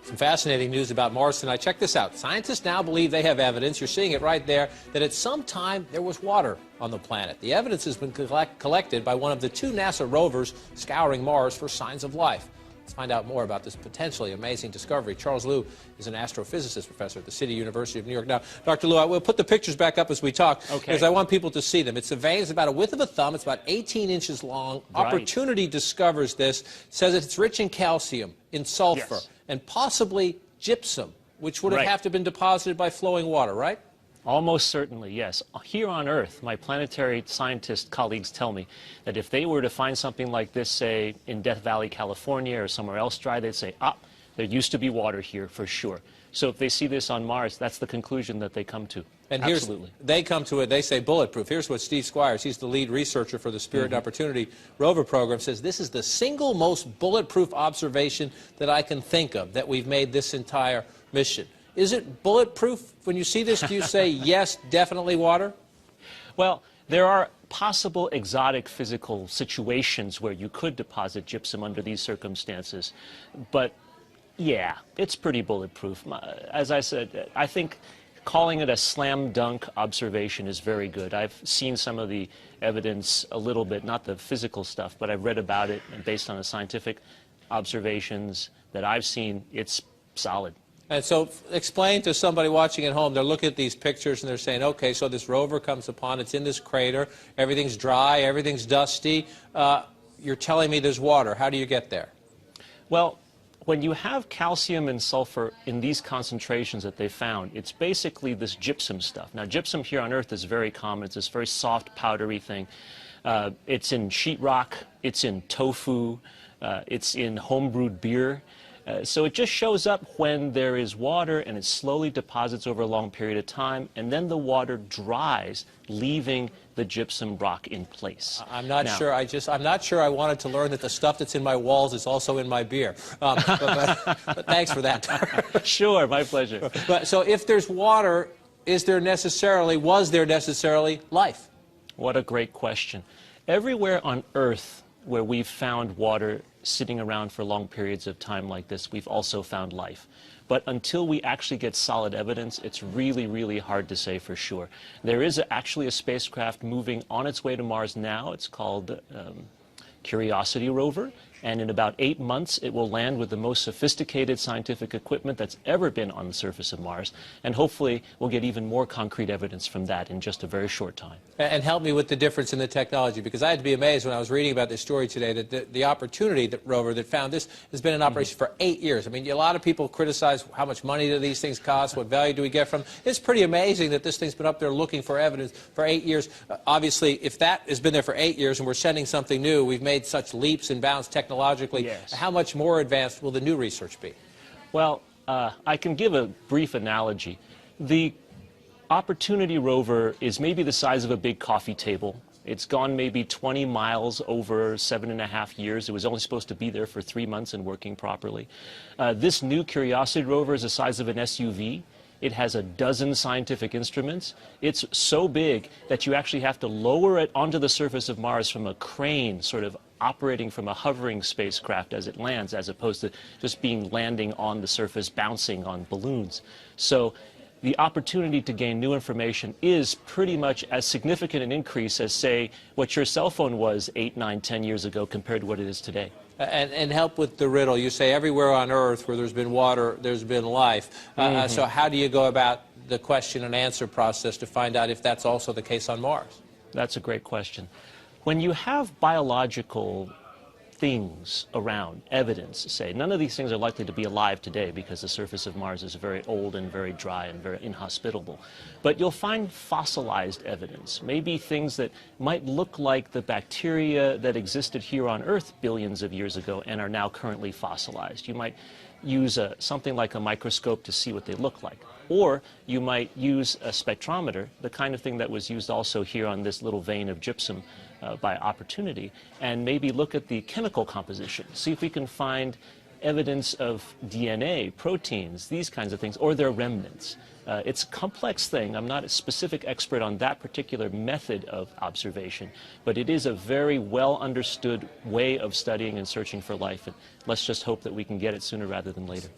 Some fascinating news about Mars tonight. Check this out. Scientists now believe they have evidence, you're seeing it right there, that at some time there was water on the planet. The evidence has been collected by one of the 2 NASA rovers scouring Mars for signs of life. Let's find out more about this potentially amazing discovery. Charles Liu is an astrophysicist professor at the City University of New York. Now, Dr. Liu, I will put the pictures back up as we talk, because I want people to see them. It's a vein, it's about a width of a thumb, it's about 18 inches long. Right. Opportunity discovers this, says it's rich in calcium, in sulfur, and possibly gypsum, which would have to been deposited by flowing water, right? Almost certainly, yes. Here on Earth, my planetary scientist colleagues tell me that if they were to find something like this, say, in Death Valley, California, or somewhere else dry, they'd say, there used to be water here for sure. So if they see this on Mars, that's the conclusion that they come to. And Absolutely. They come to it, they say bulletproof. Here's what Steve Squires, he's the lead researcher for the Spirit and Opportunity rover program, says this is the single most bulletproof observation that I can think of that we've made this entire mission. Is it bulletproof? When you see this, do you say, yes, definitely water? Well, there are possible exotic physical situations where you could deposit gypsum under these circumstances. But, yeah, it's pretty bulletproof. As I said, I think calling it a slam dunk observation is very good. I've seen some of the evidence a little bit, not the physical stuff, but I've read about it, and based on the scientific observations that I've seen, it's solid. And so explain to somebody watching at home, they're looking at these pictures and they're saying, okay, so this rover comes upon, it's in this crater, everything's dry, everything's dusty. You're telling me there's water. How do you get there? Well, when you have calcium and sulfur in these concentrations that they found, it's basically this gypsum stuff. Now, gypsum here on Earth is very common. It's this very soft, powdery thing. It's in sheetrock, it's in tofu, it's in homebrewed beer. So it just shows up when there is water, and it slowly deposits over a long period of time, and then the water dries, leaving the gypsum rock in place. I'm not sure. I'm not sure I wanted to learn that the stuff that's in my walls is also in my beer. But thanks for that. Sure, my pleasure. But so if there's water, was there necessarily life? What a great question. Everywhere on Earth where we've found water sitting around for long periods of time like this, we've also found life. But until we actually get solid evidence, it's really, really hard to say for sure. There is actually a spacecraft moving on its way to Mars now. It's called Curiosity rover, and in about 8 months it will land with the most sophisticated scientific equipment that's ever been on the surface of Mars, and hopefully we'll get even more concrete evidence from that in just a very short time. And help me with the difference in the technology, because I had to be amazed when I was reading about this story today that the Opportunity rover that found this has been in operation for 8 years. I mean, a lot of people criticize how much money do these things cost, what value do we get from them. It's pretty amazing that this thing's been up there looking for evidence for 8 years. Obviously, if that has been there for 8 years and we're sending something new, we've made such leaps and bounds technologically. Yes. How much more advanced will the new research be? Well, I can give a brief analogy. The Opportunity rover is maybe the size of a big coffee table. It's gone maybe 20 miles over 7.5 years. It was only supposed to be there for 3 months and working properly. This new Curiosity rover is the size of an SUV. It has a dozen scientific instruments. It's so big that you actually have to lower it onto the surface of Mars from a crane, sort of operating from a hovering spacecraft as it lands, as opposed to just landing on the surface, bouncing on balloons. So the opportunity to gain new information is pretty much as significant an increase as, say, what your cell phone was 8, 9, 10 years ago compared to what it is today. And help with the riddle. You say everywhere on Earth where there's been water, there's been life. So how do you go about the question and answer process to find out if that's also the case on Mars? That's a great question. When you have biological things around, evidence, say, none of these things are likely to be alive today because the surface of Mars is very old and very dry and very inhospitable. But you'll find fossilized evidence, maybe things that might look like the bacteria that existed here on Earth billions of years ago and are now currently fossilized. You might use something like a microscope to see what they look like. Or you might use a spectrometer, the kind of thing that was used also here on this little vein of gypsum by Opportunity, and maybe look at the chemical composition, see if we can find evidence of DNA, proteins, these kinds of things, or their remnants. It's a complex thing. I'm not a specific expert on that particular method of observation, but it is a very well understood way of studying and searching for life, and let's just hope that we can get it sooner rather than later.